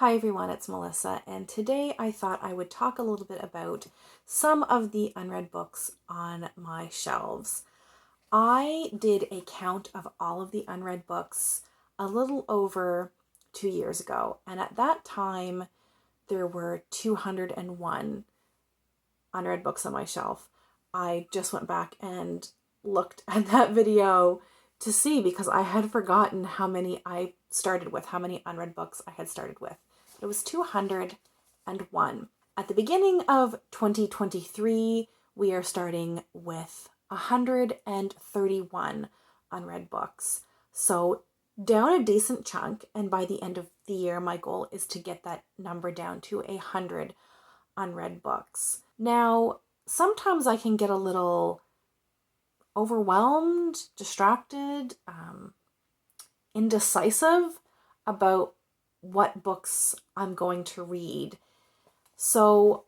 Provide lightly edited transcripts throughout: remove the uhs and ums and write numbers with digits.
Hi everyone, it's Melissa, and today I thought I would talk a little bit about some of the unread books on my shelves. I did a count of all of the unread books a little over 2 years ago, and at that time there were 201 unread books on my shelf. I just went back and looked at that video to see because I had forgotten how many I started with, how many unread books I had started with. It was 201. At the beginning of 2023, we are starting with 131 unread books. So down a decent chunk, and by the end of the year, my goal is to get that number down to 100 unread books. Now, sometimes I can get a little overwhelmed, distracted, indecisive about what books I'm going to read. So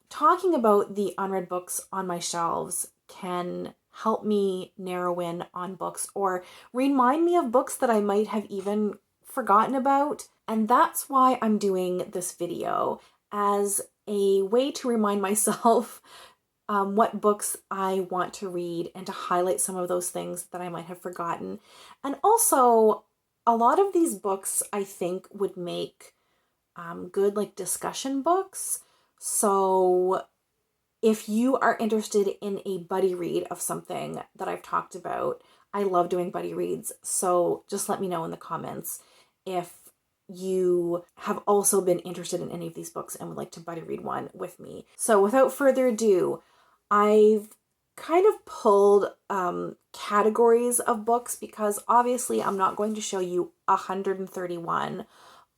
talking about the unread books on my shelves can help me narrow in on books or remind me of books that I might have even forgotten about. And that's why I'm doing this video, as a way to remind myself what books I want to read and to highlight some of those things that I might have forgotten. And also, a lot of these books I think would make good discussion books. So if you are interested in a buddy read of something that I've talked about, I love doing buddy reads. So just let me know in the comments if you have also been interested in any of these books and would like to buddy read one with me. So without further ado, I've kind of pulled categories of books because obviously I'm not going to show you 131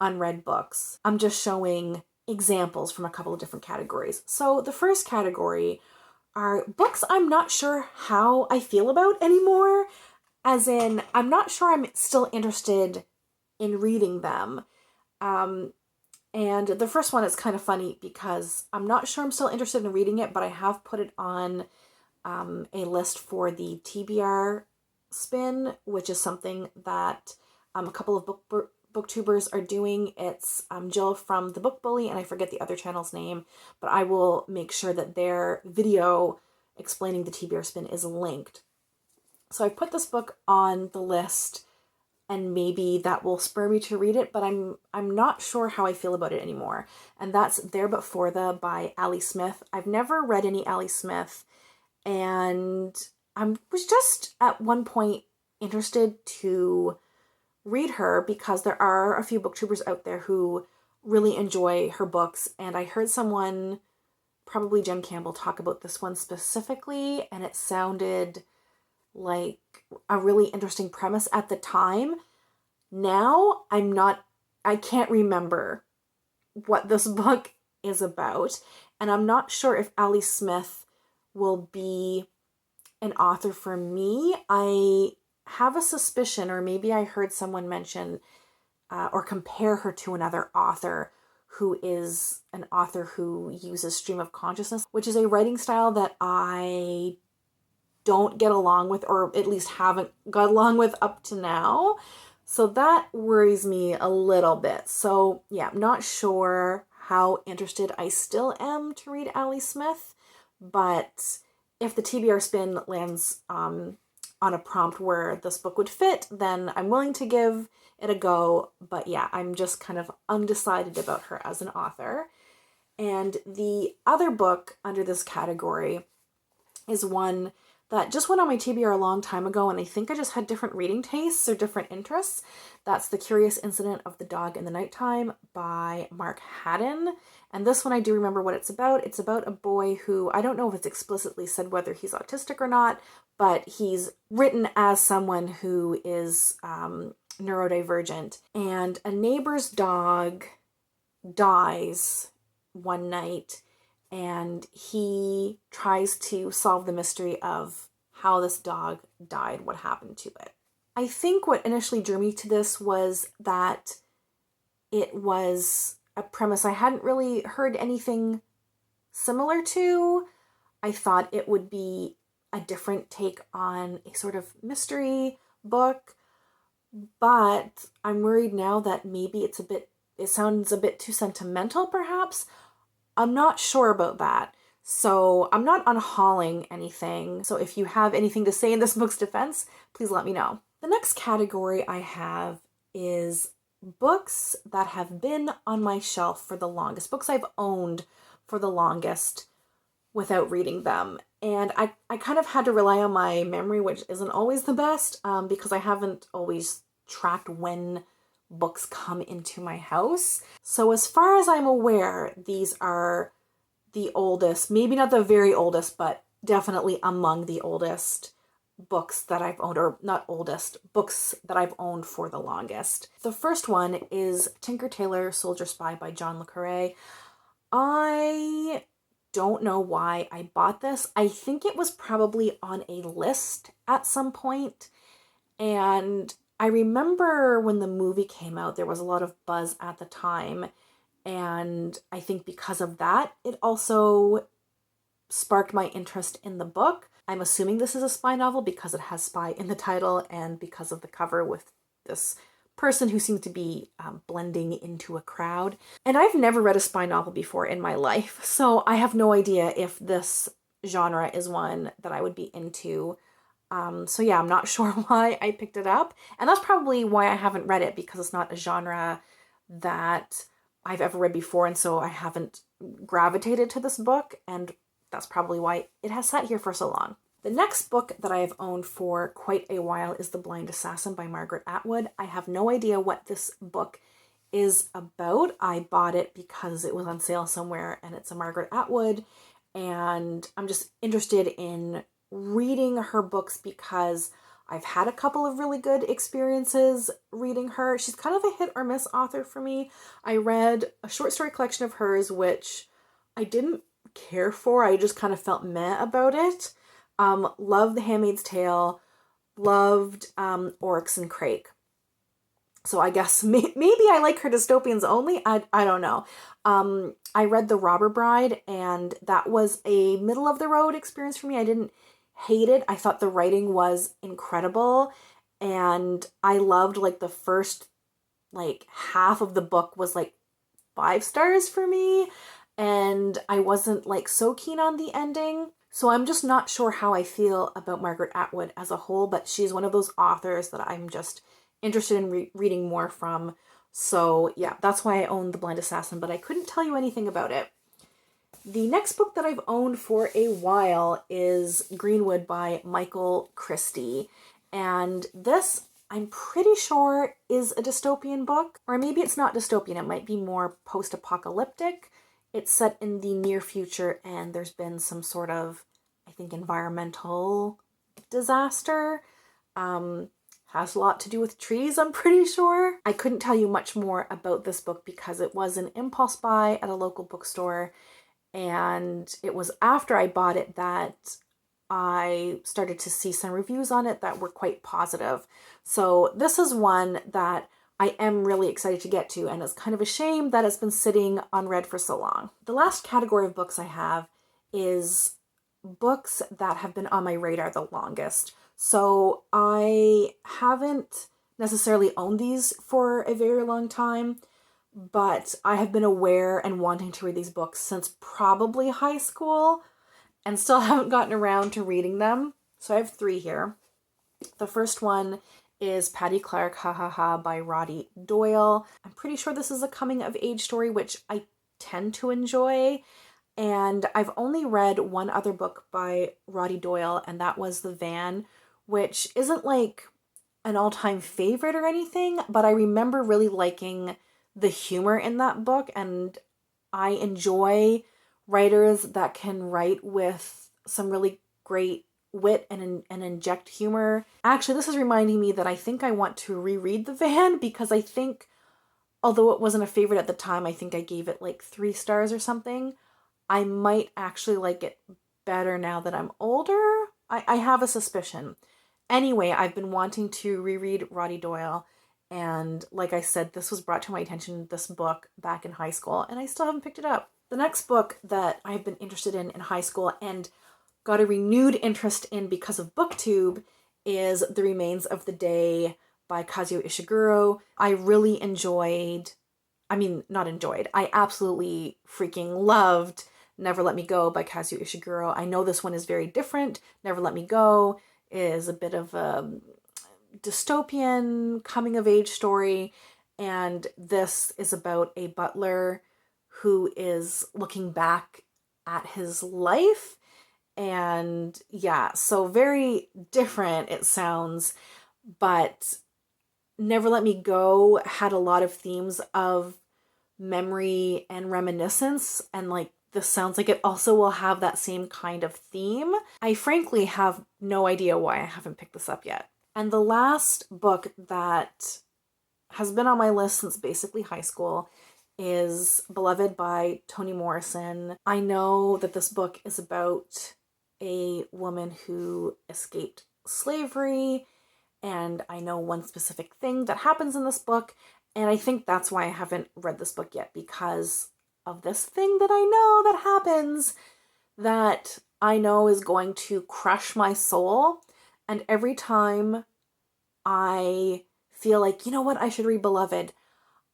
unread books. I'm just showing examples from a couple of different categories. So the first category are books I'm not sure how I feel about anymore, as in I'm not sure I'm still interested in reading them. And the first one is kind of funny because I'm not sure I'm still interested in reading it, but I have put it on a list for the TBR spin, which is something that a couple of booktubers are doing. It's Jill from The Book Bully, and I forget the other channel's name, but I will make sure that their video explaining the TBR spin is linked. So I put this book on the list, and maybe that will spur me to read it, but I'm not sure how I feel about it anymore. And that's There But For The by Ali Smith. I've never read any Ali Smith, and I was just at one point interested to read her because there are a few booktubers out there who really enjoy her books, and I heard someone, probably Jen Campbell, talk about this one specifically, and it sounded like a really interesting premise at the time. Now I can't remember what this book is about, and I'm not sure if Ali Smith will be an author for me. I have a suspicion, or maybe I heard someone mention or compare her to another author who is an author who uses stream of consciousness, which is a writing style that I don't get along with, or at least haven't got along with up to now. So that worries me a little bit. So yeah, I'm not sure how interested I still am to read Ali Smith, but if the TBR spin lands on a prompt where this book would fit, then I'm willing to give it a go. But yeah, I'm just kind of undecided about her as an author. And the other book under this category is one that just went on my TBR a long time ago, and I think I just had different reading tastes or different interests. That's The Curious Incident of the Dog in the Nighttime by Mark Haddon. And this one, I do remember what it's about. It's about a boy who, I don't know if it's explicitly said whether he's autistic or not, but he's written as someone who is neurodivergent. And a neighbor's dog dies one night, and he tries to solve the mystery of how this dog died, what happened to it. I think what initially drew me to this was that it was a premise I hadn't really heard anything similar to. I thought it would be a different take on a sort of mystery book, but I'm worried now that maybe it's a bit it sounds a bit too sentimental, perhaps. I'm not sure about that. So I'm not unhauling anything. So if you have anything to say in this book's defense, please let me know. The next category I have is books that have been on my shelf for the longest, books I've owned for the longest without reading them. And I kind of had to rely on my memory, which isn't always the best, because I haven't always tracked when books come into my house. So as far as I'm aware, these are the oldest, maybe not the very oldest, but definitely among the oldest books that I've owned, or not oldest, books that I've owned for the longest. The first one is Tinker Tailor Soldier Spy by John le Carré. I don't know why I bought this. I think it was probably on a list at some point, and I remember when the movie came out, there was a lot of buzz at the time, and I think because of that, it also sparked my interest in the book. I'm assuming this is a spy novel because it has spy in the title and because of the cover with this person who seems to be blending into a crowd. And I've never read a spy novel before in my life, so I have no idea if this genre is one that I would be into. So yeah, I'm not sure why I picked it up. And that's probably why I haven't read it, because it's not a genre that I've ever read before, and so I haven't gravitated to this book, and that's probably why it has sat here for so long. The next book that I have owned for quite a while is The Blind Assassin by Margaret Atwood. I have no idea what this book is about. I bought it because it was on sale somewhere, and it's a Margaret Atwood, and I'm just interested in reading her books because I've had a couple of really good experiences reading her. She's kind of a hit or miss author for me. I read a short story collection of hers, which I didn't care for. I just kind of felt meh about it. Loved The Handmaid's Tale, loved Oryx and Crake. So I guess maybe I like her dystopians only. I don't know. I read The Robber Bride, and that was a middle of the road experience for me. I didn't hate it. I thought the writing was incredible, and I loved like the first like half of the book was like 5 stars for me, and I wasn't like so keen on the ending. So I'm just not sure how I feel about Margaret Atwood as a whole, but she's one of those authors that I'm just interested in reading more from. So yeah, that's why I own The Blind Assassin, but I couldn't tell you anything about it. The next book that I've owned for a while is Greenwood by Michael Christie. And this, I'm pretty sure, is a dystopian book. Or maybe it's not dystopian, it might be more post-apocalyptic. It's set in the near future, and there's been some sort of, I think, environmental disaster. Has a lot to do with trees, I'm pretty sure. I couldn't tell you much more about this book because it was an impulse buy at a local bookstore, and it was after I bought it that I started to see some reviews on it that were quite positive. So this is one that I am really excited to get to, and it's kind of a shame that it's been sitting unread for so long. The last category of books I have is books that have been on my radar the longest. So I haven't necessarily owned these for a very long time, but I have been aware and wanting to read these books since probably high school and still haven't gotten around to reading them. So I have 3 here. The first one is Paddy, Clarke, Ha Ha Ha by Roddy Doyle. I'm pretty sure this is a coming of age story, which I tend to enjoy. And I've only read one other book by Roddy Doyle, and that was The Van, which isn't like an all-time favorite or anything, but I remember really liking the humor in that book, and I enjoy writers that can write with some really great wit and inject humor. Actually, this is reminding me that I think I want to reread The Van, because I think, although it wasn't a favorite at the time, I think I gave it like 3 stars or something. I might actually like it better now that I'm older. I have a suspicion. Anyway, I've been wanting to reread Roddy Doyle, and like I said, this was brought to my attention, this book, back in high school, and I still haven't picked it up. The next book that I've been interested in high school and got a renewed interest in because of BookTube is The Remains of the Day by Kazuo Ishiguro. I really enjoyed not enjoyed. I absolutely freaking loved Never Let Me Go by Kazuo Ishiguro. I know this one is very different. Never Let Me Go is a bit of a dystopian coming of age story, and this is about a butler who is looking back at his life. And yeah, so very different it sounds, but Never Let Me Go had a lot of themes of memory and reminiscence, and like this sounds like it also will have that same kind of theme. I frankly have no idea why I haven't picked this up yet. And the last book that has been on my list since basically high school is Beloved by Toni Morrison. I know that this book is about a woman who escaped slavery, and I know one specific thing that happens in this book, and I think that's why I haven't read this book yet, because of this thing that I know that happens that I know is going to crush my soul. And every time I feel like, you know what, I should read Beloved,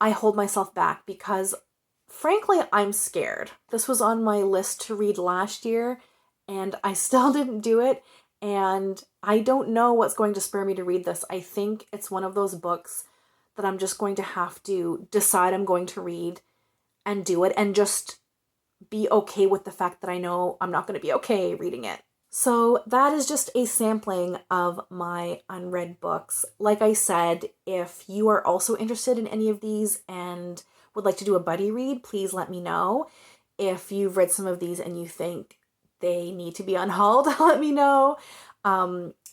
I hold myself back because frankly, I'm scared. This was on my list to read last year and I still didn't do it. And I don't know what's going to spur me to read this. I think it's one of those books that I'm just going to have to decide I'm going to read and do it, and just be okay with the fact that I know I'm not going to be okay reading it. So that is just a sampling of my unread books. Like I said, if you are also interested in any of these and would like to do a buddy read, please let me know. If you've read some of these and you think they need to be unhauled, let me know.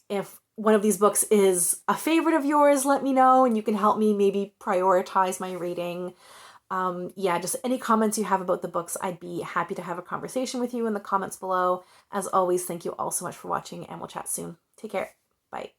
If one of these books is a favorite of yours, let me know, and you can help me maybe prioritize my reading. Just any comments you have about the books, I'd be happy to have a conversation with you in the comments below. As always, thank you all so much for watching, and we'll chat soon. Take care. Bye.